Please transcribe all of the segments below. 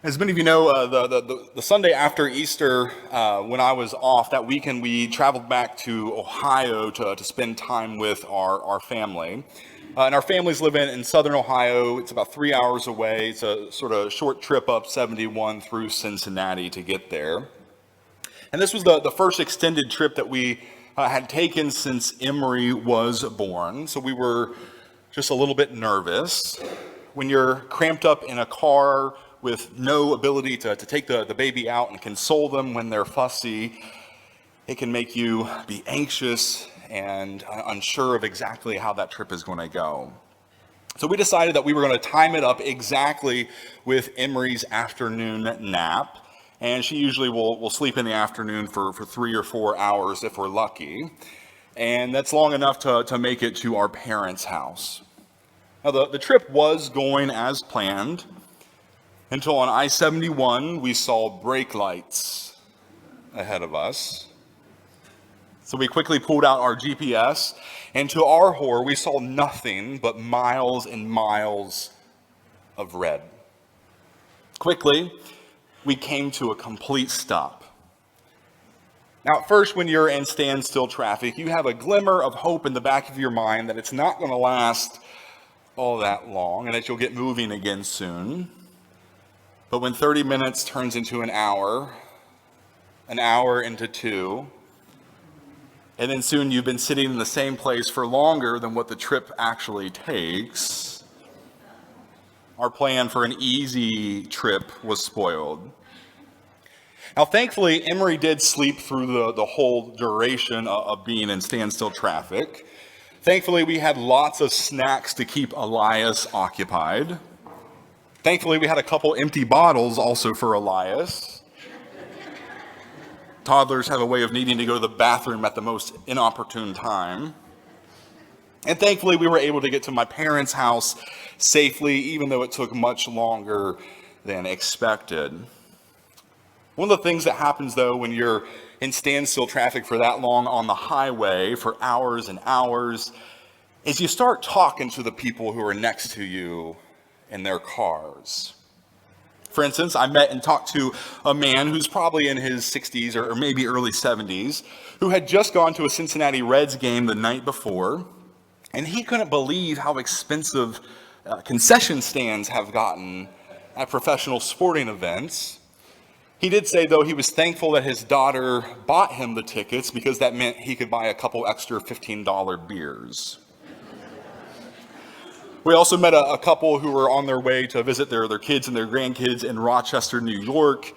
As many of you know, the Sunday after Easter, when I was off that weekend, we traveled back to Ohio to spend time with our family. And our families live in southern Ohio. It's about 3 hours away. It's a sort of short trip up 71 through Cincinnati to get there. And this was the first extended trip that we had taken since Emery was born. So we were just a little bit nervous. When you're cramped up in a car with no ability to take the baby out and console them when they're fussy, it can make you be anxious and unsure of exactly how that trip is going to go. So we decided that we were going to time it up exactly with Emery's afternoon nap. And she usually will sleep in the afternoon for 3 or 4 hours if we're lucky. And that's long enough to make it to our parents' house. Now, the trip was going as planned until on I-71 we saw brake lights ahead of us. So we quickly pulled out our GPS, and to our horror, we saw nothing but miles and miles of red. Quickly, we came to a complete stop. Now, at first, when you're in standstill traffic, you have a glimmer of hope in the back of your mind that it's not going to last all that long and that you'll get moving again soon. But when 30 minutes turns into an hour into 2, and then soon you've been sitting in the same place for longer than what the trip actually takes, our plan for an easy trip was spoiled. Now, thankfully, Emery did sleep through the whole duration of being in standstill traffic. Thankfully, we had lots of snacks to keep Elias occupied. Thankfully, we had a couple empty bottles also for Elias. Toddlers have a way of needing to go to the bathroom at the most inopportune time. And thankfully, we were able to get to my parents' house safely, even though it took much longer than expected. One of the things that happens, though, when you're in standstill traffic for that long on the highway for hours and hours, is you start talking to the people who are next to you in their cars. For instance, I met and talked to a man who's probably in his 60s or maybe early 70s, who had just gone to a Cincinnati Reds game the night before, and he couldn't believe how expensive concession stands have gotten at professional sporting events. He did say, though, he was thankful that his daughter bought him the tickets because that meant he could buy a couple extra $15 beers. We also met a couple who were on their way to visit their kids and their grandkids in Rochester, New York.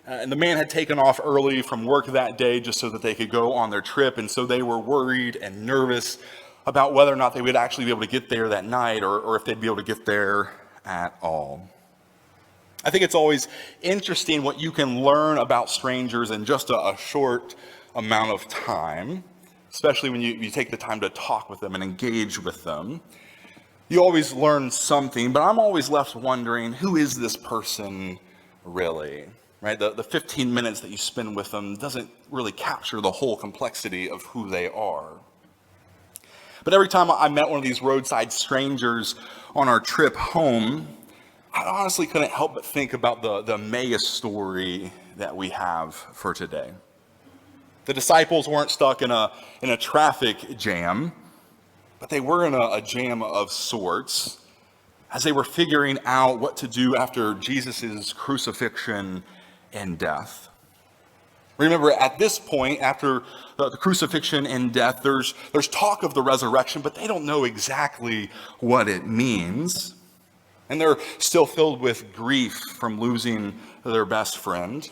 And the man had taken off early from work that day just so that they could go on their trip. And so they were worried and nervous about whether or not they would actually be able to get there that night or if they'd be able to get there at all. I think it's always interesting what you can learn about strangers in just a short amount of time, especially when you take the time to talk with them and engage with them. You always learn something, but I'm always left wondering, who is this person really? Right? The 15 minutes that you spend with them doesn't really capture the whole complexity of who they are. But every time I met one of these roadside strangers on our trip home, I honestly couldn't help but think about the Emmaus story that we have for today. The disciples weren't stuck in a traffic jam, but they were in a jam of sorts as they were figuring out what to do after Jesus' crucifixion and death. Remember, at this point, after the crucifixion and death, there's talk of the resurrection, but they don't know exactly what it means. And they're still filled with grief from losing their best friend.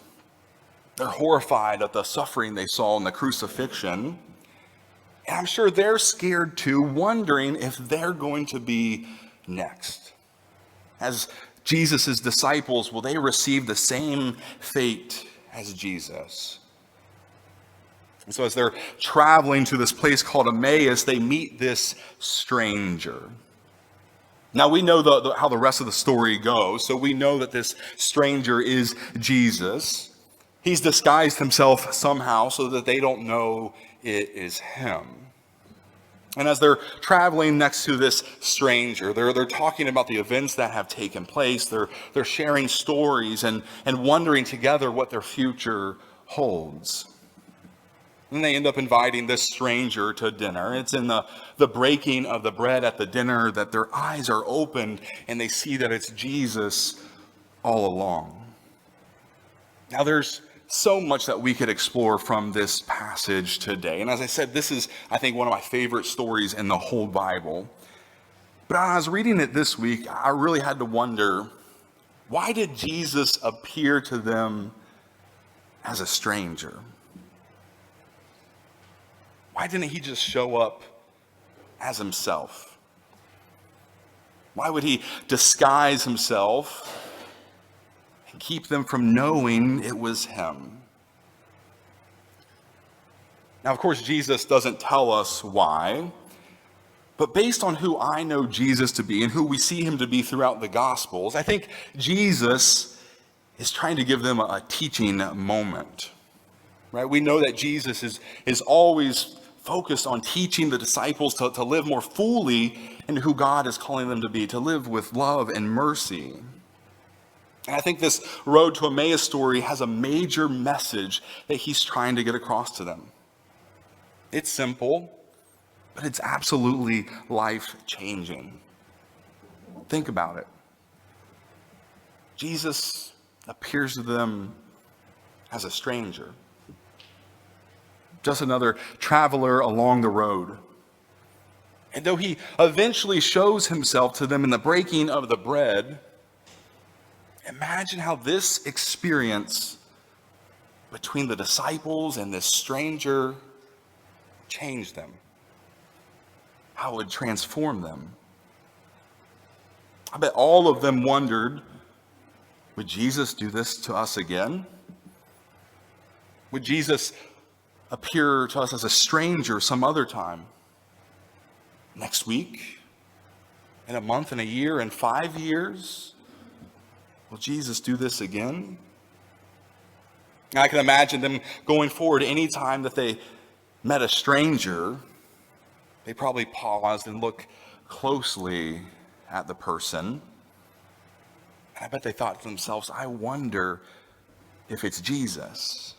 They're horrified at the suffering they saw in the crucifixion. And I'm sure they're scared too, wondering if they're going to be next. As Jesus' disciples, will they receive the same fate as Jesus? And so as they're traveling to this place called Emmaus, they meet this stranger. Now we know how the rest of the story goes, so we know that this stranger is Jesus. He's disguised himself somehow so that they don't know it is him. And as they're traveling next to this stranger, they're talking about the events that have taken place. They're sharing stories and wondering together what their future holds. And they end up inviting this stranger to dinner. It's in the breaking of the bread at the dinner that their eyes are opened and they see that it's Jesus all along. Now there's so much that we could explore from this passage today. And as I said, this is, I think, one of my favorite stories in the whole Bible. But as I was reading it this week, I really had to wonder, why did Jesus appear to them as a stranger? Why didn't he just show up as himself? Why would he disguise himself and keep them from knowing it was him? Now, of course, Jesus doesn't tell us why, but based on who I know Jesus to be and who we see him to be throughout the Gospels, I think Jesus is trying to give them a teaching moment. Right? We know that Jesus is always focused on teaching the disciples to live more fully in who God is calling them to be, to live with love and mercy. And I think this Road to Emmaus story has a major message that he's trying to get across to them. It's simple, but it's absolutely life-changing. Think about it. Jesus appears to them as a stranger, just another traveler along the road. And though he eventually shows himself to them in the breaking of the bread, imagine how this experience between the disciples and this stranger changed them, how it would transform them. I bet all of them wondered, would Jesus do this to us again? Would Jesus appear to us as a stranger some other time? Next week? In a month? In a year? In 5 years? Will Jesus do this again? I can imagine them going forward any time that they met a stranger, they probably paused and looked closely at the person. And I bet they thought to themselves, I wonder if it's Jesus.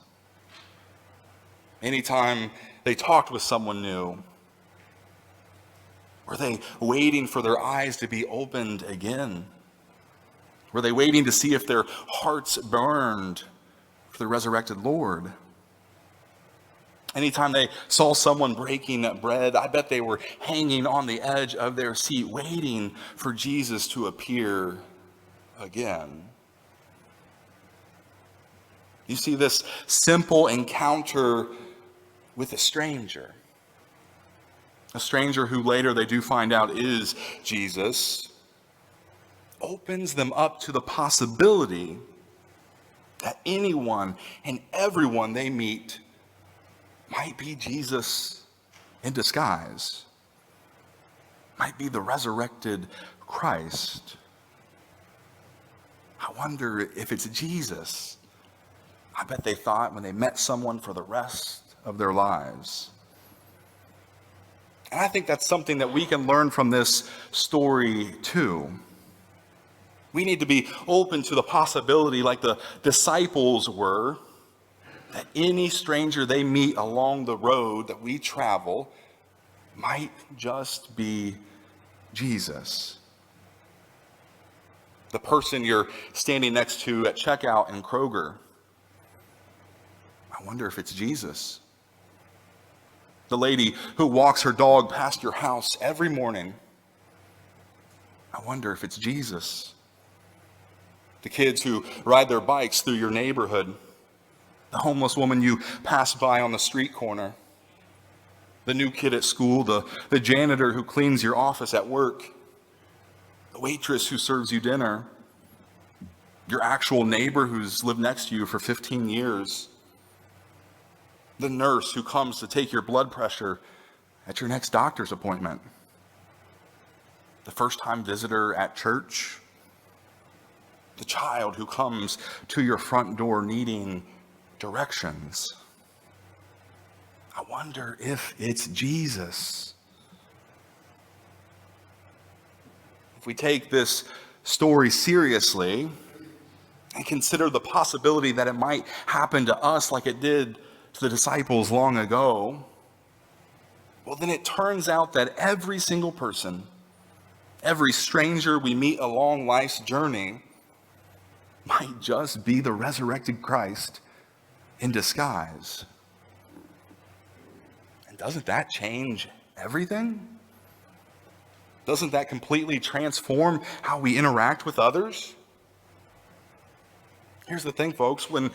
Anytime they talked with someone new, were they waiting for their eyes to be opened again? Were they waiting to see if their hearts burned for the resurrected Lord? Anytime they saw someone breaking bread, I bet they were hanging on the edge of their seat, waiting for Jesus to appear again. You see, this simple encounter with a stranger who later they do find out is Jesus, opens them up to the possibility that anyone and everyone they meet might be Jesus in disguise, might be the resurrected Christ. I wonder if it's Jesus. I bet they thought when they met someone for the rest of their lives. And I think that's something that we can learn from this story too. We need to be open to the possibility, like the disciples were, that any stranger they meet along the road that we travel might just be Jesus. The person you're standing next to at checkout in Kroger, I wonder if it's Jesus. The lady who walks her dog past your house every morning, I wonder if it's Jesus. The kids who ride their bikes through your neighborhood, the homeless woman you pass by on the street corner, the new kid at school, the janitor who cleans your office at work, the waitress who serves you dinner, your actual neighbor who's lived next to you for 15 years, the nurse who comes to take your blood pressure at your next doctor's appointment, the first-time visitor at church, the child who comes to your front door needing directions. I wonder if it's Jesus. if we take this story seriously and consider the possibility that it might happen to us like it did to the disciples long ago, well, then it turns out that every single person, every stranger we meet along life's journey might just be the resurrected Christ in disguise. And doesn't that change everything? Doesn't that completely transform how we interact with others? Here's the thing, folks. When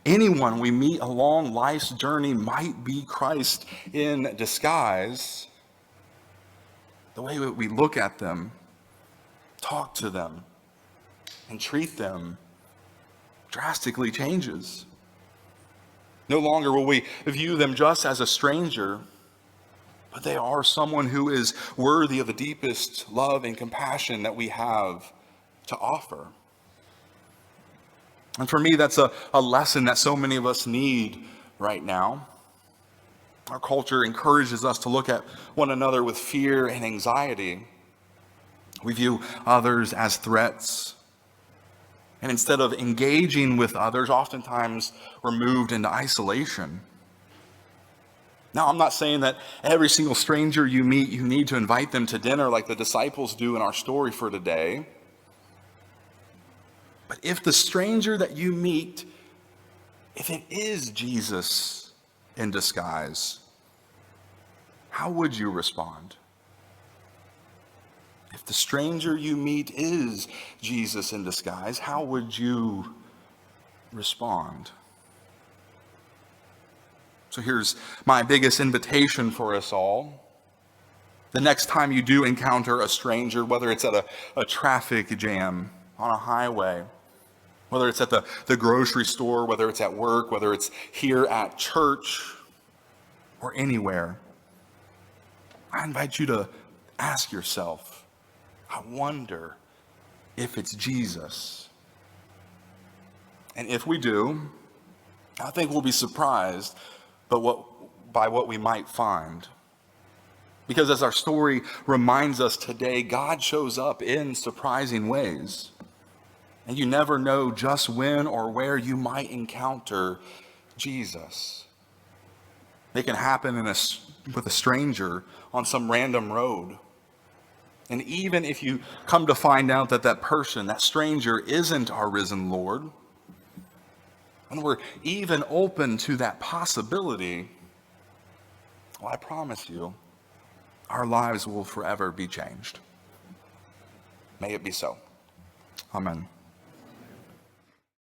anyone we meet along life's journey might be Christ in disguise, the way that we look at them, talk to them, and treat them drastically changes. No longer will we view them just as a stranger, but they are someone who is worthy of the deepest love and compassion that we have to offer. And for me, that's a lesson that so many of us need right now. Our culture encourages us to look at one another with fear and anxiety. We view others as threats. And instead of engaging with others, oftentimes we're moved into isolation. Now, I'm not saying that every single stranger you meet, you need to invite them to dinner like the disciples do in our story for today. But if the stranger that you meet, if it is Jesus in disguise, how would you respond? If the stranger you meet is Jesus in disguise, how would you respond? So here's my biggest invitation for us all. The next time you do encounter a stranger, whether it's at a traffic jam on a highway, whether it's at the grocery store, whether it's at work, whether it's here at church, or anywhere, I invite you to ask yourself, I wonder if it's Jesus. And if we do, I think we'll be surprised by what we might find. Because as our story reminds us today, God shows up in surprising ways. And you never know just when or where you might encounter Jesus. They can happen with a stranger on some random road. And even if you come to find out that person, that stranger, isn't our risen Lord, and we're even open to that possibility, well, I promise you, our lives will forever be changed. May it be so. Amen.